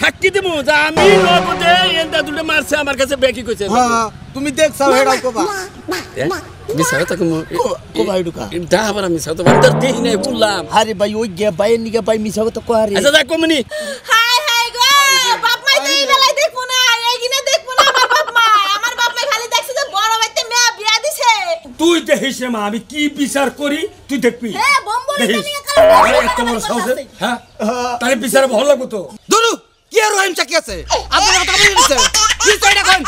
সাক্ষী দেবো যে আমি নগদে এন্দা দুটো মারছে আমার কাছে বেকি কইছে। হ্যাঁ তুমি দেখছাও হেডাও কোবা মিছা কথা কোবা এডুকা দা আবার মিছা তো বান্দর দেই নাই বললাম। আরে ভাই ওই গে বাইয়ের নিগে ভাই মিছা কথা কো আরে। আচ্ছা যা কমনি হাই হাই গো বাপ মাই দেই বেলাই দেখবো না এইগিনে দেখবো না আমার বাপ মাই খালি দেখছে যে বড় ভাইতে মেয়া বিয়া দিছে। তুই দেখিস মা আমি কি বিচার করি তুই দেখবি। হ্যাঁ বম্বল নিয়ে তোমার সাউসে হ্যাঁ তারে বিচার ভালো লাগতো তো। দুরু কি আর রহিম সাক্ষী আছে আপনার কথা বলে দিছে কি কইরা কোন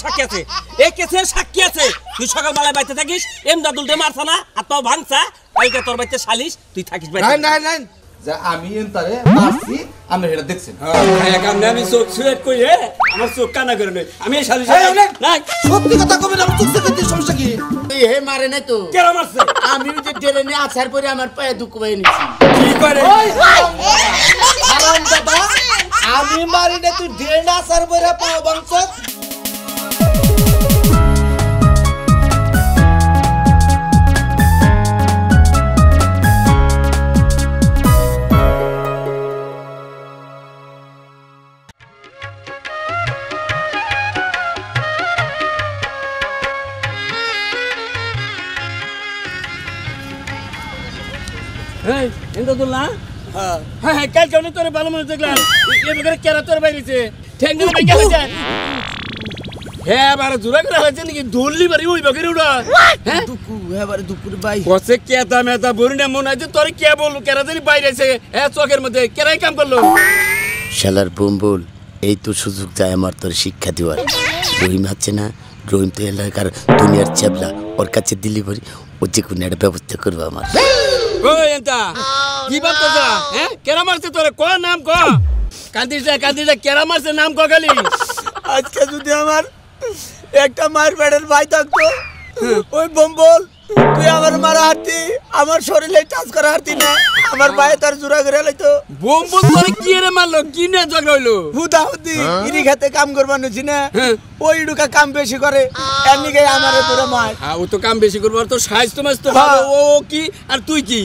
সাক্ষী আছে এই কেসে সাক্ষী আছে। তুই সকালবেলায় বাইতে থাকিস এমদাদুলতে মারছা না আর তো ভাঙছা কালকে তোর বাইতে সালিশ তুই থাকিস বাইতে। নাই নাই যা আমি এনতারে মারছি আমি হেডা দেখছেন। হ্যাঁ কামনে আমি চোখ ছুঁয়ে কই আমার চোখ কানা করে নেই আমি শালি না সত্যি কথা কবে না চোখ দেখতে সমস্যা কি তুই হে মারে নাই তো কেন মারছে আমি যে ডেরে নিয়ে আছার পরে আমার পায়ে দুঃখ পাই নিছি কি করে হারাম দাদা আমি মারি না তুই ডেনা সার বইরা পাও বংশ। হ্যাঁ এমদাদুল না হ্যাঁ হ্যাঁ কাল কেন তোর ভালো মনে দেখলাম এ বগরে কেরা তোর বাইরে গেছে ঠ্যাঙ্গা বাইকা হইছে। হ্যাঁ আবার জোরা করে হয়েছে নাকি ধরলি বাড়ি ওই বগরে উড়া হ্যাঁ দুকু এবারে দুকুর ভাই কসে কেতা মেতা বরিনা মনে আছে তোর কে বল কেরা জানি বাইরে আছে হ্যাঁ চোখের মধ্যে কেরাই কাম করলো। শালার বুমবুল এই তো সুযোগ যায় আমার তোর শিক্ষা দেওয়ার। রহিম আছে না রহিম তো এলাকার দুনিয়ার চ্যাবলা ওর কাছে দিলি ভরি ও যে কোনো একটা ব্যবস্থা করবো আমার। ওই এন্তা কি ভাবতেছ হ্যাঁ কেরা মারছে তোর ক নাম ক কান্দিস কেরা মারছে নাম ক খালি। আজকে যদি আমার একটা মায়ের পেটের ভাই থাকতো ওই বম্বল তুই আমার মারা হারতি আমার শরীরে টাচ করা হারতি না আমার ভাই তার জোড়া করে লাইতো। বোম্বল তোর কি রে মারলো কি না ঝগড়া হইলো হুদা হুদি ইরি খেতে কাম করবানো না ওই ডুকা কাম বেশি করে এর নিগে আমারে তোরা মার। হ্যাঁ ও তো কাম বেশি করবো আর তোর সাইজ তো মাস তো ভালো ও কি আর তুই কি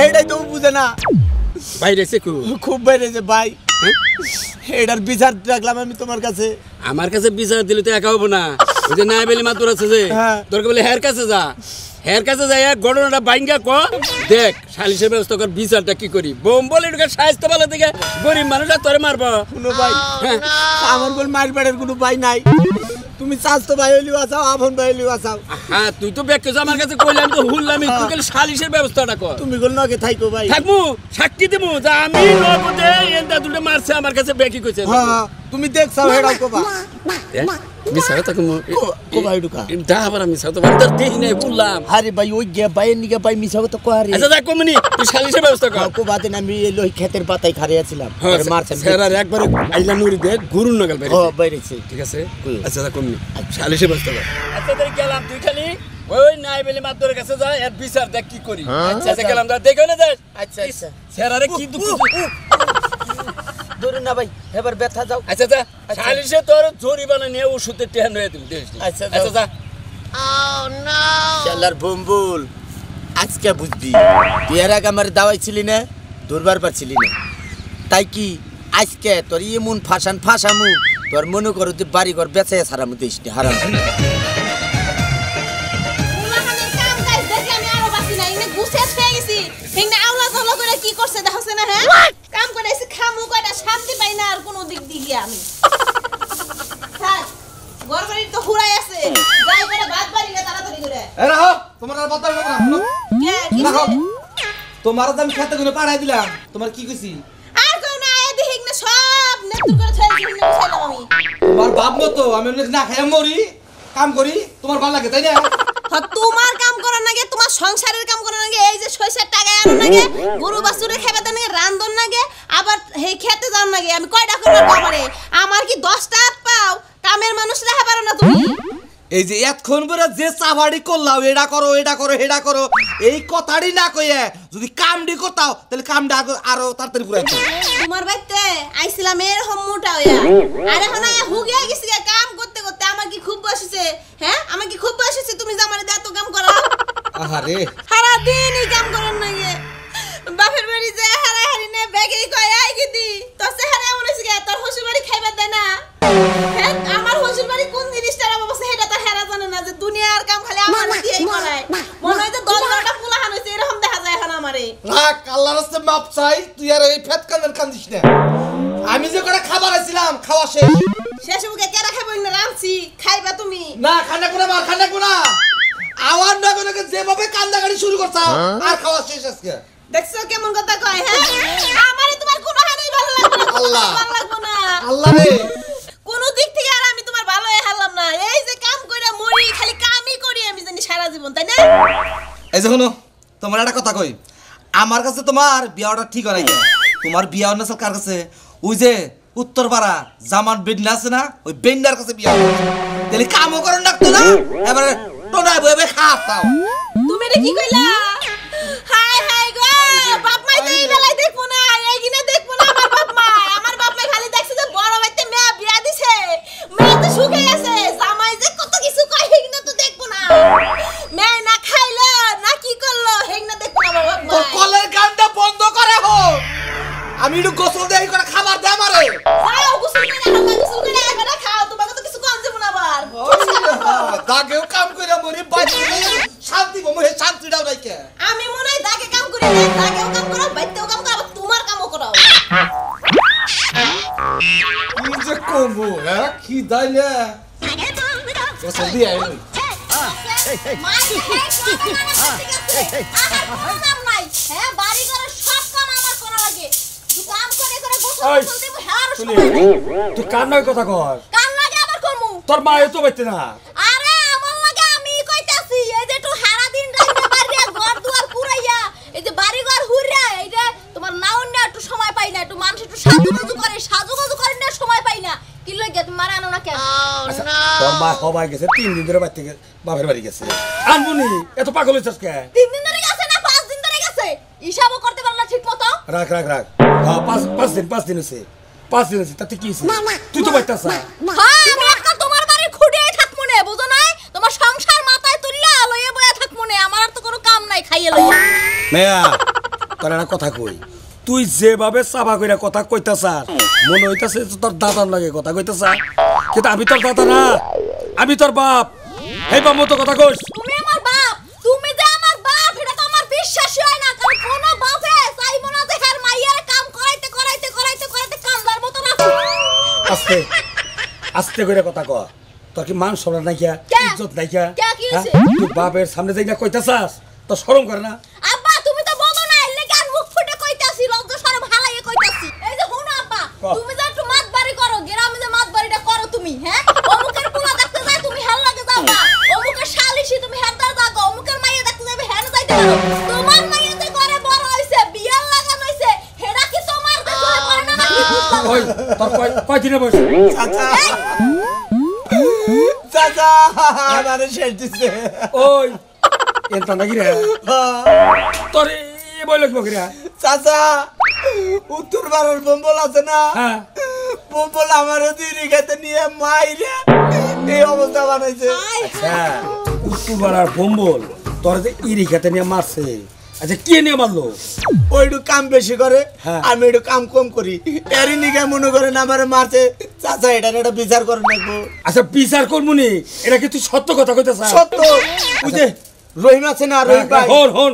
হেডাই তো বুঝে না বাইরে সে খুব বাইরেছে ভাই এটার বিচার রাখলাম আমি তোমার কাছে। আমার কাছে বিচার দিলে তো একা হবো না ওই যে নাই বেলি মাতুর আছে যে তোর বলে হের কাছে যা হের কাছে যাই ঘটনাটা বাইঙ্গা ক দেখ সালিশের ব্যবস্থা কর বিচারটা কি করি বোম্বল এটাকে সাইজ তো ভালো থেকে গরিব মানুষরা তোরে মারবো কোনো ভাই আমার কোন মায়ের পেটের কোনো ভাই নাই তুমি চাস্তো ভাই হইলি আসাও আপন ভাই হইলি আসাও। হ্যাঁ তুই তো ব্যাক আমার কাছে কইলাম তো হুললাম তুই গেলে সালিশের ব্যবস্থাটা কর। তুমি কোন নকে থাইকো ভাই থাকমু সাক্ষী দেবো যে আমি নগদে এন্দা দুটো মারছে আমার কাছে বেকি কইছে। হ্যাঁ তুমি দেখছাও হেডাও কোবা মিছা কথা কোবা এডুকা দা আবার মিছা তো বান্দর দেই নাই বললাম। আরে ভাই ওই গে বাইয়ের নিগে ভাই মিছা কথা কো আরে। আচ্ছা যা কমনি তুই সালিশের ব্যবস্থা কর। কোবা দিন আমি লই ক্ষেতের পাতায় খাড়িয়া ছিলাম আর মারছে স্যার একবার আইলা নুরি দে গুরুন নগল বাইরে ও বাইরেছে ঠিক আছে আচ্ছা যা কমনি সালিশের ব্যবস্থা কর। আচ্ছা তোর গেলাম তুই খালি ওই নাই বেলি মাতুরের কাছে যা এর বিচার দেখ কি করি। আচ্ছা গেলাম যা দেখো না যা আচ্ছা আচ্ছা স্যার আরে কি দুঃখ দূরে না ভাই এবার ব্যথা যাও। আচ্ছা যা সালিশে তোর জরিমানা নিয়ে ওষুধের টেহান হয়ে তুমি দেখ। আচ্ছা আচ্ছা যা শালার বুমবুল আজকে বুঝবি তুই এর আগে আমার দাওয়াই ছিলি না দুর্বার পারছিলি না তাই কি আজকে তোর এমন ফাঁসামু তোর মনে করো তুই বাড়ি ঘর বেঁচে সারামু দিস নি হারাম। কি করছে দেখছ না হ্যাঁ কাম করে এসে খামু কয়টা শান্তি পাই না আর কোনো দিক দিয়ে আমি থাক গরবাড়ি তো হুড়াই আছে যাই করে ভাত বাড়ি না তাড়াতাড়ি করে এ রাখো তোমার আর বাতাস না কে কি রাখো তোমার তো আমি খেতে গুলো পাঠাই দিলাম তোমার কি কইছি আর কও না এ দেখিক না সব নেতুর করে ছাই দিন বসাইলাম আমি তোমার বাপ মতো আমি না খাই মরি কাম করি তোমার ভালো লাগে তাই না তোমার কাম করার নাগে তোমার সংসারের কাম করার নাগে এই যে 6-7 টাকা আনো নাগে গরু বাছুরে খাবার দেন নাগে রান্ধন নাগে আবার হেই খেতে যাও নাগে আমি কয়টা করব আমারে আমার কি 10টা হাত পাও কামের মানুষ রাখা পারো না তুমি এই যে এতক্ষণ পরে যে চাবাড়ি করলাও এটা করো হেডা করো এই কথাড়ি না কইয়ে যদি কামডি করতাও তাহলে কামডা আরো তাড়াতাড়ি পুরাইতো। তোমার বাইতে আইছিলাম এর মোটা হইয়া আর এখন হুগিয়া গেছি কাম করতে করতে আমার কি খুব বসেছে হ্যাঁ আমার কি খুব বসেছে তুমি যে আমারে এত কাম করো। আহারে সারা দিন এই কাম করেন না বাপের বাড়ি যে হারাহারি নে ব্যাগে কয় আই গিদি তো সে হারা মনে হইছে থাক আল্লাহর রাস্তায় মাপ চাই তুই আর এই ফেত কান্দের কান্দিস না আমি যে করে খাবার আছিলাম খাওয়া শেষ শেষ মুখে কেরা খাইব না রাঁধছি খাইবা তুমি না খানা কোনা মার খানা কোনা আওয়াজ না করে যেভাবে কান্দা গাড়ি শুরু করছ আর খাওয়া শেষ আজকে দেখছো কেমন কথা কয় হ্যাঁ আমারে তোমার কোনো হাতেই ভালো লাগবে না আল্লাহ। ভালো লাগবে না আল্লাহ রে কোন দিক থেকে আর আমি তোমার ভালো হারলাম না এই যে কাম কইরা মরি খালি কামই করি আমি জানি সারা জীবন তাই না এই যে শোনো তোমার একটা কথা কই আমার কাছে তোমার বিয়াটা ঠিক হয় না তোমার বিয়া না কার কাছে ওই যে উত্তরপাড়া জামান বেন্ডা আছে না ওই বেন্ডার কাছে বিয়া তাহলে কামও করেন রাখতো না এবারে টোনায় বয়ে খাওয়াও তুমি রে কি কইলা হাই হাই গো বাপ মাই তো এই বেলায় দেখবো না এইগিনে দেখবো না আমার বাপ মাই খালি দেখছে যে বড় বাইতে মেয়ে বিয়া দিছে মেয়ে তো সুখে আছে জামাই যে কত কিছু কয় হেগনা তো দেখবো না মেয়ে না খাইলো না কি করলো হেগনা দেখবো না বাপ তোর মাই কলের গানটা বন্ধ করে হো আমি একটু গোসল দেই করে খাবার দে আমারে যাও গোসল করে এবারে খাও তোমাকে তো কিছু কম দেবো না আবার দাগেও কাম কইরা মরি বাঁচি শান্তি গো মোহে শান্তি দাও রাইকে আমি মনে হয় দাগে কাম করি না দাগেও কাম করো বাইতেও কাম করো আবার তোমার কামও করো কি যে কমবো হ্যাঁ কি দাইলে গোসল দিয়ে আইলো তুই কার নয় কথা কর তোর মা এত বাইতে না তোর মা হবাই গেছে 3 দিন ধরে বাইতে বাপের বাড়ি গেছে আনবুনি এত পাগল হইছস কে 3 দিন ধরে গেছে না 5 দিন ধরে গেছে হিসাবও করতে পারলা ঠিক মতো রাখ হ্যাঁ 5 দিন হইছে 5 দিন হইছে তাতে কি হইছে তুই তো বাইতে আসা হ্যাঁ আমি একটা তোমার বাড়ি খুঁড়িয়ে থাকমু নে বুঝো নাই তোমার সংসার মাথায় তুললা লইয়ে বয়া থাকমু নে আমার আর তো কোনো কাম নাই খাইয়ে লইয়া মেয়া তোর একটা কথা কই তুই যেভাবে চাপা কইরা কথা কইতাছাস মনে হইতাছে তোর দাদার লাগে কথা কইতাছা কিন্তু আমি তোর দাদা না আমি তোর বাপ এই বাপ মতো কথা কইস তুমি আমার বাপ তুমি যে আমার বাপ এটা তো আমার বিশ্বাসই হয় না কারণ কোন বাপে চাইবো না যে হের মাইয়ারে কাম করাইতে কামলার মতো রাখো আস্তে করে কথা কয় তোর কি মান সম্মান নাই কিয়া ইজ্জত নাই কিয়া কি হইছে তুই বাপের সামনে যাই না কইতাছাস তো শরম করে না আব্বা তুমি তো বলো না এলে গান মুখ ফুটে কইতাছি লজ্জা শরম হালাইয়ে কইতাছি এই যে হুনো আব্বা তুমি যে একটু মাতবাড়ি করো গ্রামে যে মাতবাড়িটা করো তুমি হ্যাঁ অমুকের পোলা দেখতে যায় তুমি হেল লাগে যাও না অমুকের শালিশি তুমি হেদার দাও অমুকের মাইয়া দেখতে যাবে হেন যাইতে পারো তোমার মাইয়া যে ঘরে বড় হইছে বিয়ার লাগানো হইছে হেডা কি তোমার দেখে করে না নাকি ওই তোর কয় দিনে বয়স চাচা আমারে শেষ দিছে ওই এনতা নাকি রে তোর এই বই লাগবো কি রে চাচা উত্তরপাড়ার বম্বল আছে না হ্যাঁ বম্বল আমার দিদি খেতে নিয়ে মাইরে এই অবস্থা বানাইছে হ্যাঁ উত্তরপাড়ার বম্বল তোর যে ইরি খেতে নিয়ে মারছে আচ্ছা কে নিয়ে মারলো ওইটু কাম বেশি করে হ্যাঁ। আমি একটু কাম কম করি এরই নিকে মনে করেন আমার মারছে চাচা এটা একটা বিচার করে নেবো আচ্ছা বিচার করবুনি এটা কি তুই সত্য কথা কইতেছ সত্য বুঝে রহিম আছে না রহিম ভাই হন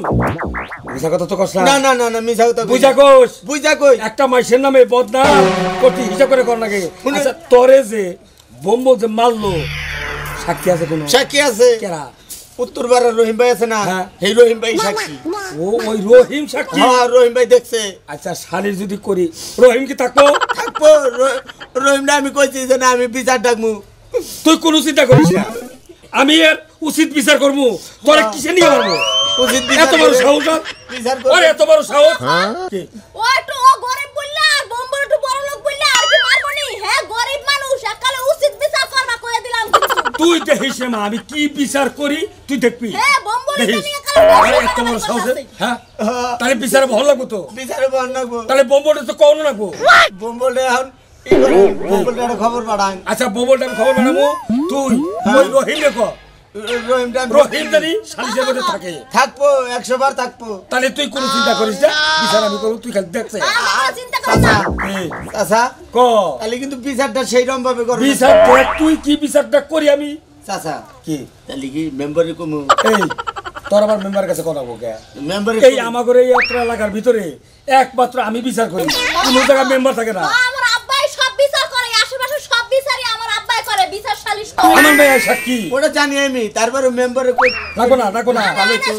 মিছা কথা তো কস না না না না মিছা কথা বুঝা কোস বুঝা কই একটা মাইসের নামে বদনাম করতে হিসাব করে কর নাকি আচ্ছা তোরে যে বম্বল যে মারলো সাক্ষী আছে কোনো সাক্ষী আছে কেরা উত্তরপাড়ার রহিম ভাই আছে না হ্যাঁ। এই রহিম ভাই সাক্ষী ও ওই রহিম সাক্ষী হ্যাঁ রহিম ভাই দেখছে আচ্ছা শালির যদি করি রহিম কি থাকবো থাকবো রহিম না আমি কইছি যে না আমি বিচার ডাকমু তুই কোনো চিন্তা করিস না আমি এর উচিত বিচার করবো তোরা কিসে নিয়ে পারবো উচিত এত বড় সাহস বিচার ওরে এত বড় সাহস কি? ও একটু ও গরিব বললা আর বম্বল একটু বড় লোক বললা আর কি মারবনি হ্যাঁ গরিব মানুষ একালে উচিত বিচার করবা কইয়া দিলাম তুই দেখিস মা আমি কি বিচার করি তুই দেখবি হ্যাঁ বম্বল দেখিস নিয়ে একালে আরে এত বড় সাহস হ্যাঁ তাহলে বিচারে ভালো লাগবো তো বিচারে বল নাকবো তাহলে বোম্বলটা তো কম লাগবো বম্বলে এখন ই করে বম্বলটা একটা খবর পাঠান আচ্ছা বোম্বলটা আমি খবর বানাবো তুই ওই রহিম দেখো রহিমটা রহিম জানি শালিশের মধ্যে থাকে থাকবো 100 বার থাকবো তাহলে তুই কোনো চিন্তা করিস না বিচার আমি করবো তুই খালি দেখছে আমার চিন্তা করো না এই, চাচা ক তাহলে কিন্তু বিচারটা সেই রকম ভাবে করবে বিচার দেখ তুই কি বিচারটা করি আমি চাচা কি তাহলে কি মেম্বারে কমু এই তোর আবার মেম্বার কাছে কথা বলকে মেম্বার এই আমাদের এই অত্র এলাকার ভিতরে একমাত্র আমি বিচার করি কোনো জায়গায় মেম্বার থাকে না আমার আব্বাই সব বিচার করে আশেপাশে সব বিচারই আমার আব্বাই করে বিচার সালিশ করে আমার মেয়ে সাক্ষী ওটা জানি আমি তারপরে মেম্বারে রাখবো না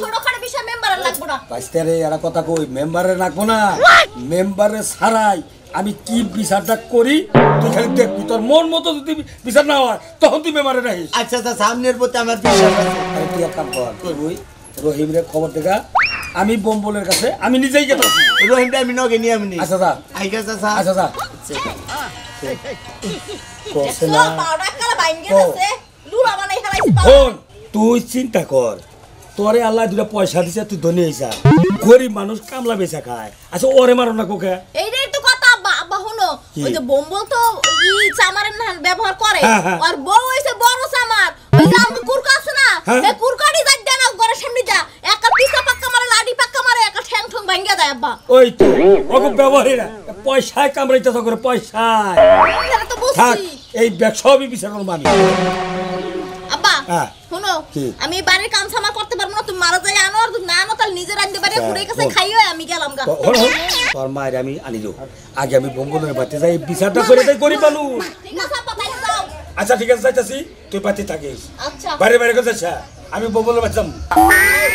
ছোটখাটো বিষয় মেম্বারের লাগবে না বাইস্তারে এরা কথা কই মেম্বারে রাখবো না মেম্বারে ছাড়াই আমি কি বিচারটা করি তুই খালি দেখবি তোর মন মতো যদি বিচার না হয় তখন তুই মেম্বারে রাখিস আচ্ছা আচ্ছা সামনের প্রতি আমার বিশ্বাস আছে আরে তুই এক কাম কর তুই রহিমরে খবর দেখা আমি বোম্বলের কাছে আমি নিজেই গেলাম রহিমটা আমি নগে নিয়ে আমি আচ্ছা যা আইগা চাচা আচ্ছা যা করছে না পাউডার কালা বাইঙ্গে আছে লুলা বানাই ফেলাইছি শোন তুই চিন্তা কর তোরে আল্লাহ দুটা পয়সা দিছে তুই ধনী হইছা গরিব মানুষ কামলা বেচা খায় আচ্ছা ওরে মারো না কোকে এইটাই তো কথা আব্বা আব্বা হলো ওই যে বোম্বল তো ই চামারের না ব্যবহার করে আর বউ হইছে বড় চামার ওই যে আমগো কুরকা আছে না এই কুরকাটি যাই দেন ঘরের সামনে যা একটা পিছা পাক্কা মারে লাডি পাক্কা মারে একটা ঠ্যাং ঠং ভাঙিয়া দেয় আব্বা ওই তো ওকে ব্যবহারই না পয়সায় কামড়াইতেছ করে পয়সায় এটা তো থাক বুঝছি এই ব্যাগ সবই বিচার করবো আমি আব্বা হ্যাঁ। শুনো কি? আমি বাড়ির কাম সামা করতে পারবো না তুমি মারা যাই আনো আর তুমি না আনো তাহলে নিজে রাঁধতে পারে হ্যাঁ, পুরে কাছে বল। খাইও আমি গেলাম গা তোর মায়ের আমি আনি দেবো আগে আমি বোম্বলের বাড়িতে যাই বিচারটা করে তাই গরিব মানুষ ঠিক আছে আব্বা তাই যাও আচ্ছা ঠিক আছে যাইতাছি তুই বাড়িতে থাকিস আচ্ছা বাইরে বাইরে করে যাচ্ছা আমি বোম্বলের বাড়ি যাম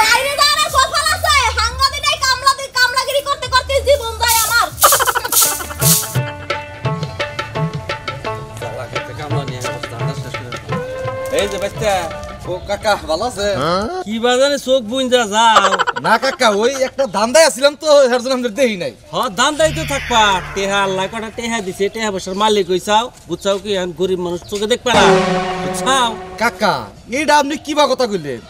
বাইরে যারা সফল আছে হাঙ্গা দিনাই কামলাগিরি করতে করতে জীবন যায় আমার এই যে বাচ্চা ও কাকা ভালো আছে কি বাজানে চোখ বুইন্দা যাও না কাকা ওই একটা ধান্দায় আসছিলাম তো এর জন্য আমাদের দেই নাই হ দাম দাইতে থাকবা টেহা আল্লাহ কটা টেহা দিছে টেহা বসার মালিক হইছাও বুঝছাও কি এখন গরিব মানুষ চোখে দেখবা না বুঝছাও কাকা এইটা আপনি কি বা কথা কইলেন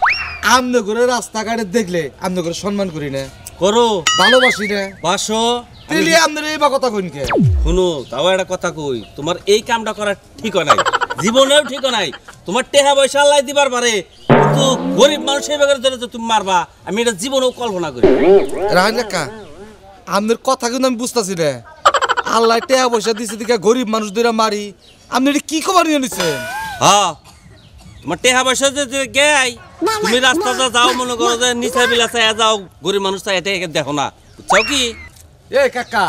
আমনে করে রাস্তাঘাটে দেখলে আমনে করে সম্মান করি না করো ভালোবাসি না বাসো তেলি আমনের এই বা কথা কইন কে শুনো তাও একটা কথা কই তোমার এই কামটা করা ঠিক নাই জীবনেও ঠিক নাই তোমার টেহা পয়সা আল্লাহ দিবার পারে কিন্তু গরিব মানুষের ব্যাপারে ধরে তুমি মারবা আমি এটা জীবনেও কল্পনা করি রাহান কাকা আমনের কথা কিন্তু আমি বুঝতাছি না আল্লাহ টাকা পয়সা দিছে দিকে গরিব মানুষ দুইরা মারি আপনি এটা কি খবর নিয়ে নিছেন হ্যাঁ তোমার টেহা পয়সা যে গাই তুমি রাস্তাটা যাও মনে করো যে নিচা বিলা চাইয়া যাও গরিব মানুষ চাই এটা দেখো না বুঝছাও কি এ কাকা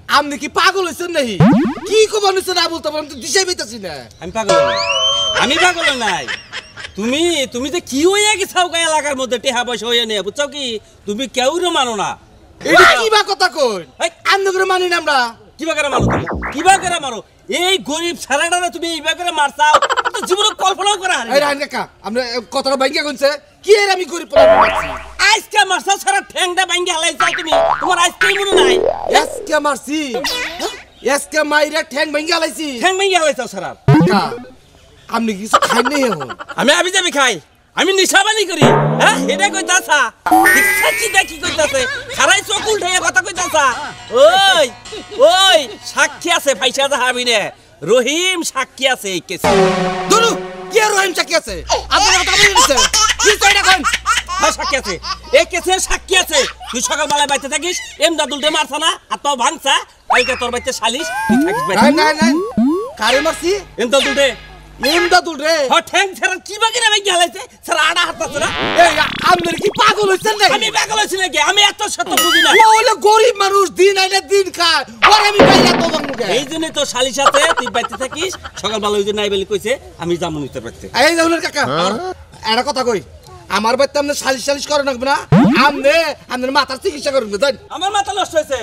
আপনি কি পাগল হইছেন নাকি কি খবর নিছেন আবুল তো আমি তো দিশাই পাইতাছি না আমি পাগল নাই আমি পাগল নাই তুমি যে কি হইয়া গেছাও গা এলাকার মধ্যে টেহা পয়সা হইয়া নিয়ে বুঝছাও কি তুমি কেউরে মানো না এটা কি বা কথা কই এই, আমনে করে মানি না আমরা কিবা করে মারো তুমি কিবা করে মারো এই গরিব ছেলেটারে তুমি এইবা করে মারছাও তো জীবনে কল্পনাও করা হারি এই রাহান কাকা আমরা কথাটা ভাঙ্গিয়া কইছে কি এর আমি গরিব পোলা মারছি আজকে মারছাও সারা ঠ্যাংটা ভাঙ্গি হালাইছাও তুমি তোমার আজকেই মনে নাই এসকে মারছি এসকে মাইরা ঠ্যাং ভাঙ্গিয়া লাইছি ঠ্যাং ভাঙ্গি হালাইছাও সারা কাকা আপনি কিছু খাই নাই এখন আমি আবি যাবি খাই আমি নিশাবানি করি হ্যাঁ এটা কইতাছা দেখছি দেখি কইতাছে খারাই চোখ উল্টাইয়া কথা কইতাছা ওই ওই সাক্ষী আছে পয়সা যাহাবি নে রহিম সাক্ষী আছে এই কেসে দুলু কি আর রহিম চাকি আছে আপনি কথা বলছেন কি কইরা কোন হ্যাঁ সাক্ষী আছে এই কেসের সাক্ষী আছে তুই সকালবেলায় বাইতে থাকিস এমদাদুলতে মারছা না আর তো ভাঙছা কালকে তোর বাইতে সালিশ তুই থাকিস নাই বাইতে নাই নাই কারে মারছি এমদাদুলতে এমদাদুল রে হ ঠ্যাং ছাড়া কি বাকি রে ভাঙ্গি হালাইছে স্যার আড়া হাত আছে না এই আপনার কি পাগল হইছেন নাকি আমি পাগল হইছি নাকি আমি এত সত্য বুঝি না ও হলো গরিব মানুষ দিন আইলে দিন খায় ওর আমি বাইরে তো বাংমুকে এই জন্য তো শালিশ আছে তুই বাইতে থাকিস সকালবেলা ওই যে নাই বলে কইছে আমি যাবো নিতে পারতে এই জানুর কাকা একটা কথা কই আমার বাড়িতে আপনি সালিশ সালিশ করে রাখবে না আমনে আপনার মাথার চিকিৎসা করুন দেন আমার মাথা নষ্ট হয়েছে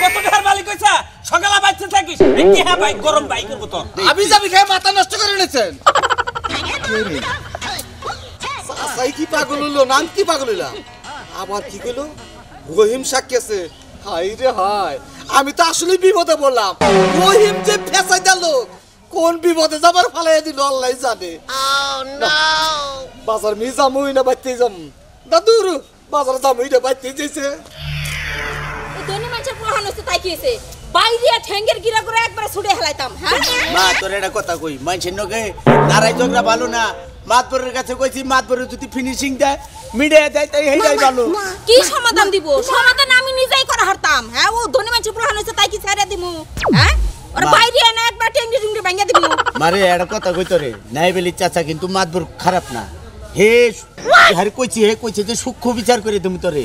কত টাকার মালিক কইছা সকালে বাইতে থাকিস এই কি হ্যাঁ ভাই গরম বাই করবো তো আমি যাবি খেয়ে মাথা নষ্ট করে নিয়েছেন সাই কি পাগল হলো নাম কি পাগল হইলা আবার কি কইলো রহিম সাক্ষী আছে হাই রে হাই আমি তো আসলে বিপদে বললাম রহিম যে ফেসাই দিল কোন বিপদে যাবার ফালাই দিল আল্লাহ জানে বাজার মি যামুই না বাইতে যাম দাদুর বাজার যামুই না বাইতে যাইছে ধনী মানুষের প্রহান হচ্ছে তাই কি হয়েছে বাইরে ঠ্যাঙ্গের গিরা করে একবারে ছুড়ে হেলাইতাম হ্যাঁ মা তোর একটা কথা কই মানুষের নগে নারাই ঝগড়া ভালো না মাতবরের কাছে কইছি মাতবরের যদি ফিনিশিং দেয় মিডিয়া দেয় তাই হেইটাই ভালো কি সমাধান দিব সমাধান আমি নিজেই করে হারতাম হ্যাঁ ও ধনী মানুষের প্রহান হচ্ছে তাই কি ছেড়ে দিমু হ্যাঁ ওর বাইরে না একবার ঠ্যাঙ্গি ঠুঙ্গি ভাঙিয়া দিবি মারে একটা কথা কই তোরে নাই বলি চাচা কিন্তু মাতবর খারাপ না হে আরে কইছে যে সূক্ষ্ম বিচার করে তুমি তোরে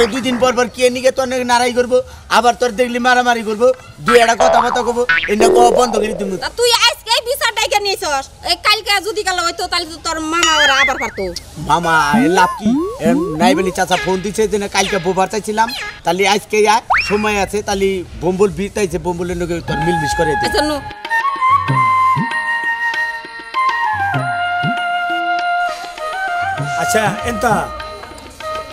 2 দিন পর কে নিকে তোর নাকি নারাই করবো আবার তোর দেখলি মারামারি করবো দুই একটা কথা কব এটা কও বন্ধ করে তুমি তা তুই আজকে এই বিচার ডাইকা নিয়েছস এই কালকে যদি কাল হইতো তাহলে তো তোর মামা ওরা আবার পারতো মামা এ লাভ কি নাইবেলি চাচা ফোন দিছে যে না কালকে বোবার চাইছিলাম তাহলে আজকে সময় আছে তাহলে বম্বল বিরতাইছে বম্বলের নাকি তোর মিলমিশ করে দে আচ্ছা নো আচ্ছা এন্তা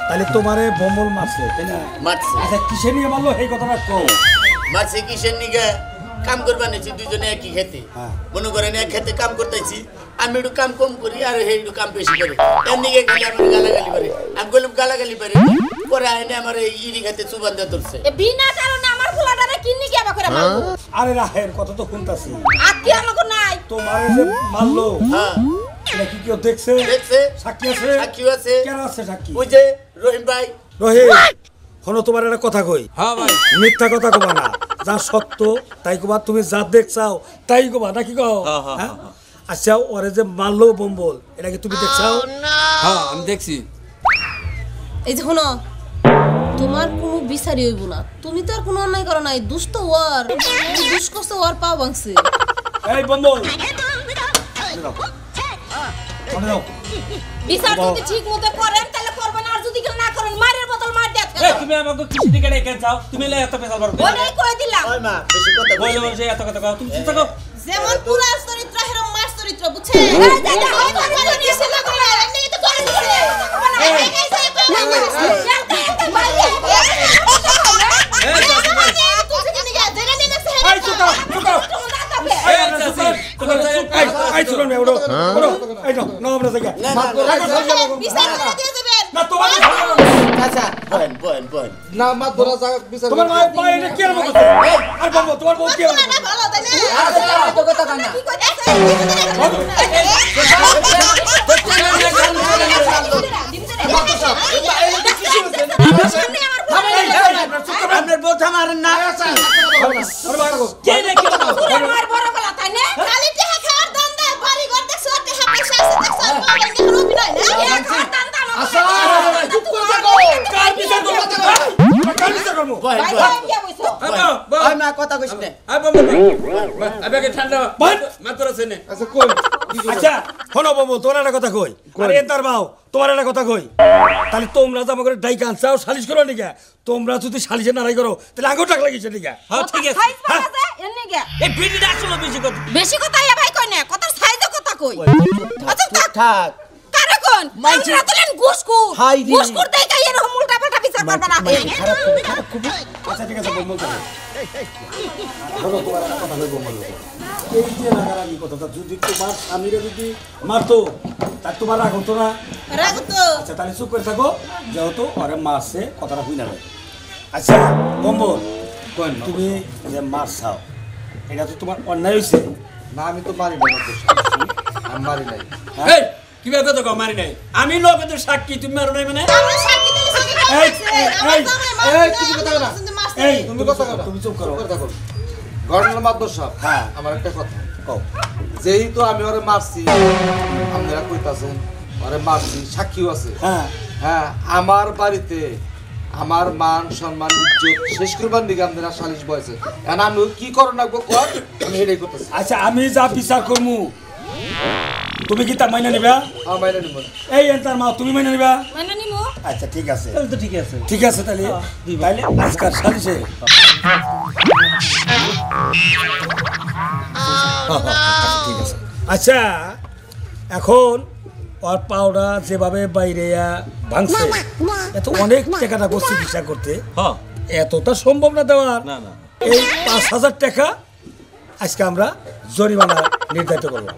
তাহলে তোমারে বম্বল মারছে তাই না মারছে আচ্ছা কিসে নিয়ে মারলো এই কথাটা কও মারছে কিসের নিকে কাম করবা নিছি দুজনে একই খেতে মনে করেন এক খেতে কাম করতেছি আমি একটু কাম কম করি আর হে একটু কাম বেশি করে এর নিকে খালি আমার গালাগালি করে আমি বললাম গালাগালি পারে পরে আইনে আমার এই ইরি খেতে চুবান দিয়ে ধরছে এ বিনা কারণে আমার ফুলাটারে কিন্নি কি আবার করে মারবো আরে রাহের কথা তো শুনতাছি আর কি আমাকে নাই তোমারে যে মারলো হ্যাঁ এটা কি কেউ দেখছে দেখছে সাক্ষী আছে সাক্ষী আছে কেন আছে সাক্ষী ওই যে রহিম ভাই রহিম হনো তোমার একটা কথা কই হ্যাঁ ভাই মিথ্যা কথা কবা না যা সত্য তাই কবা তুমি যা দেখছাও তাই কবা নাকি কও হ্যাঁ আচ্ছা ওরে যে মারলো বম্বল এটা কি তুমি দেখছাও হ্যাঁ আমি দেখছি এই যে শোনো তোমার কোনো বিচারই হইব না তুমি তো আর কোনো অন্যায় করো নাই দুষ্ট ওয়ার দুষ্ট করছে ওয়ার পাও ভাঙছে এই বম্বল মনে দাও বিচার যদি ঠিক মতো করেন তাহলে করবেন আর যদি না করেন মারের বদল মার দেন এই তুমি আমাকে কিসি দিকে রেখে যাও তুমি লে এত পেছাল পারো ওটাই কই দিলাম ওই মা বেশি কথা বলে বলছো বলছে এত কথা কও তুমি চুপ থাকো যেমন পুরাস চরিত্র হেরম মাস চরিত্র বুঝছেন এই দাদা ওই করে নিয়েছে না করে এমনি তো করে দিছে এই যে এই চুকা এই চুকা মে ওড়ো এই না আমরা জায়গা না তোমার চাচা বল না মা ধরা যা বিচার তোমার মা পায় এটা কি এরকম করছে আর বম্বল তোমার বউ কি এরকম আপনার বউ থামারেন না কে দেখি আমার বড় গলা তাই না খালি টেহা খাওয়ার দাম দে বাড়ি ঘর দেখছ টেহা পয়সা আছে দেখছ বাবা নেহরু অভিনয় না খাওয়ার দাম দাম আচ্ছা চুপ করে থাকো কার বিচার করব কার বিচার করব বল ভাই বল কি বইছো ওই মা কথা কইছ না আবেগে ঠান্ডা বল। মাত্র আছে না আচ্ছা কই আচ্ছা শোনো বাবু তোমার একটা কথা কই আরে এন্তার বাও তোমার একটা কথা কই তাহলে তোমরা তো আমাকে ডাইকা আনছাও সালিশ করো নিকা তোমরা যদি সালিশে নারাই করো তাহলে আগেও টাকা লাগিয়েছে নিকা হ্যাঁ ঠিক আছে সাইজ বাড়াছে এনে গে এই ভিডিওটা আসলে বেশি কথা বেশি কথা ইয়া ভাই কই না কথার সাইজে কথা কই আচ্ছা থাক থাক কারে কোন মাইছি। আমরা তোলেন ঘুষকুর হাই রে। ঘুষকুর দেই কাই এরকম উল্টা পাল্টা বিচার করবা না খারাপ খুব আচ্ছা ঠিক আছে বল বল শোনো তোমার একটা কথা কই বল এই যে রাগারাগি কথাটা যদি তোমার স্বামীরে যদি মারতো তার তোমার রাগ হতো না রাগ তো আচ্ছা তাহলে চুপ করে থাকো যেহেতু ওরে মারছে কথাটা হই না আচ্ছা বম্বল কই না তুমি যে মার খাও এটা তো তোমার অন্যায় হয়েছে না আমি তো মারি না আমি মারি নাই এই কি ব্যাপার তো মারি নাই আমি লোকেদের সাক্ষী তুমি মারো নাই মানে আমরা সাক্ষী দিলে সাক্ষী এই, আমার এই, জামাই এই, তুমি কথা বলো না। এই তুমি কথা বলো তুমি চুপ করো কথা কও ঘটনার মাধ্যম সব হ্যাঁ। আমার একটা কথা কও যেহেতু আমি ওরে মারছি আপনারা কইতাছেন ওরে মারছি সাক্ষীও আছে হ্যাঁ হ্যাঁ আমার বাড়িতে আমার মান সম্মান ইজ্জত শেষ করবার দিকে আপনারা সালিশ বয়সে এখন আমি কি করো না গো কর আমি এটাই করতেছি আচ্ছা আমি যা বিচার করমু তুমি কি তা মাইনা নিবা আমার মাইনে নিব এই এন্তার মা তুমি মাইনা নিবা মানে নিমু আচ্ছা ঠিক আছে তাহলে তো ঠিক আছে ঠিক আছে তাহলে তাহলে আজকাল সালিশে ঠিক আছে আচ্ছা এখন ওর পাউডা যেভাবে বাইরে ভাঙছে এত অনেক টাকাটা করছে চিকিৎসা করতে হ্যাঁ এতটা সম্ভব না দেওয়ার না না এই 5,000 টাকা আজকে আমরা জরিমানা নির্ধারিত করলাম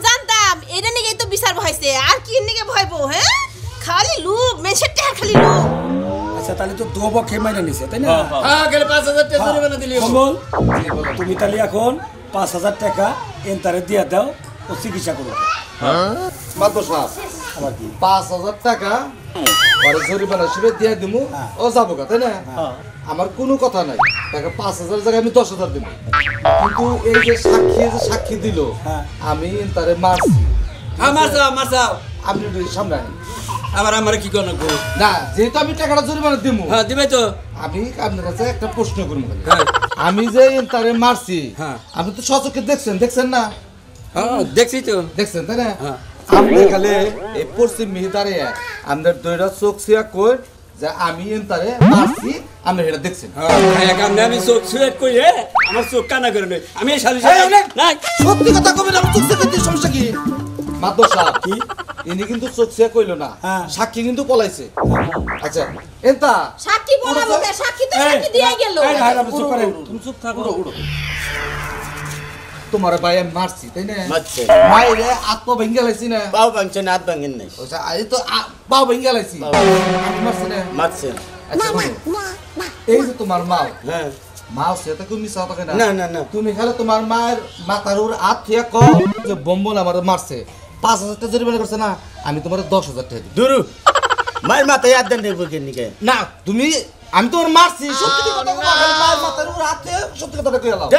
জানতাম এটা নিয়ে তো বিচার বহাইছে আর কি নিয়ে ভয়বো হ্যাঁ খালি লুব মেসের টাকা খালি লুব আচ্ছা তাহলে তো দু পক্ষে মাইনা নিছে তাই না হ্যাঁ গেলে 5000 টাকা জরিমানা দিলি কমল তুমি তাহলে এখন 5,000 টাকা এন্টারে দিয়ে দাও ও চিকিৎসা করো মাত্র সাহেব আবার কি 5,000 টাকা পরে জরিমানা হিসেবে দিয়ে দিমু ও যাবো গা তাই না আমার কোনো কথা নাই তাকে 5,000 জায়গায় আমি 10,000 দিব কিন্তু এই যে সাক্ষী দিল হ্যাঁ। আমি তারে মারছি হ্যাঁ মারছাও আপনি একটু সামনে আইন। আবার আমার কি করো গো? না যেহেতু আমি টাকাটা জরিমানা দিব হ্যাঁ দিবে তো। আমি আপনার কাছে একটা প্রশ্ন করবো হ্যাঁ। আমি যে তারে মারছি হ্যাঁ। আপনি তো সচক্ষে দেখছেন না হ্যাঁ দেখছি তো। দেখছেন তাই না হ্যাঁ। আপনি খালি এই পশ্চিম মিহিদারে আপনার দুইটা চোখ সিয়া কই যে আমি তারে মারছি আপনি এটা দেখছেন আমি চোখ ছুঁয়ে কই আমার চোখ কানা করে নই আমি শালি না সত্যি কথা কবেন আমার চোখ সিয়া সমস্যা কি মাত্র সাহেব কি ইনি কিন্তু চোখ সিয়া কইলো না সাক্ষী কিন্তু পলাইছে আচ্ছা এন্তা সাক্ষী বলাবো কে? সাক্ষী তো সাক্ষী দিয়ে গেল। তুমি চুপ থাকো তোমার ভাই আমি মারছি তাই না মারছে। মাইরে আত্ম ভেঙ্গে লাইছি না পাও ভাঙছে না হাত ভাঙেন নাই ওটা আই তো পাও ভেঙ্গে লাইছি আমি মারছি না মারছে। আচ্ছা শোনো, এই যে তোমার মাও হ্যাঁ মাও সে তো তুমি চাও থাকে না না না না তুমি খালি তোমার মায়ের মাথার উপর হাত থেকে কও যে বম্বল আমার মারছে 5,000 টাকা জরিমানা করছে না আমি তোমার 10,000 টাকা দিই দুরু মায়ের মাথায় হাত দেন দেখবো কেনিকে না তুমি আমি তোমার মারছি সত্যি কথা কও খালি মায়ের মাথার উপর হাত থেকে সত্যি কথা কই আলাও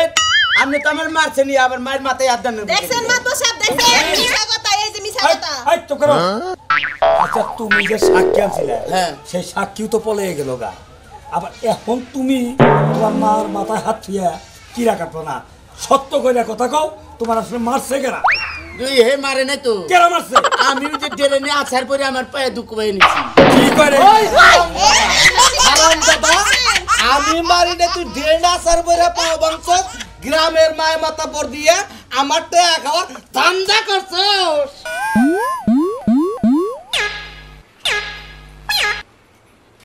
আপনি তো আমার মারছেন আবার মায়ের মাথায় হাত দেন দেখছেন মাত্র সাহেব দেখছেন মিছা কথা এই যে মিছা কথা। এই তো করো। আচ্ছা তুমি যে সাক্ষী আনছিলে হ্যাঁ। সেই সাক্ষীও তো পলে গেল গা আবার এখন তুমি তোমার মার মাথায় হাত থুইয়া কি রাখাতো না সত্য কইরা কথা কও তোমার আসলে মারছে কেনা তুই হে মারে নাই তো কেনা মারছে আমি যে ডেরে নিয়ে আছার পরে আমার পায়ে দুঃখ পাই নিছি কি করে হারাম দাদা আমি মারি না তুই ডেনা সার বইরা পাও বংশ গ্রামের মায় মাথা পর দিয়ে আমার টাকা খাওয়ার ধান্দা করছস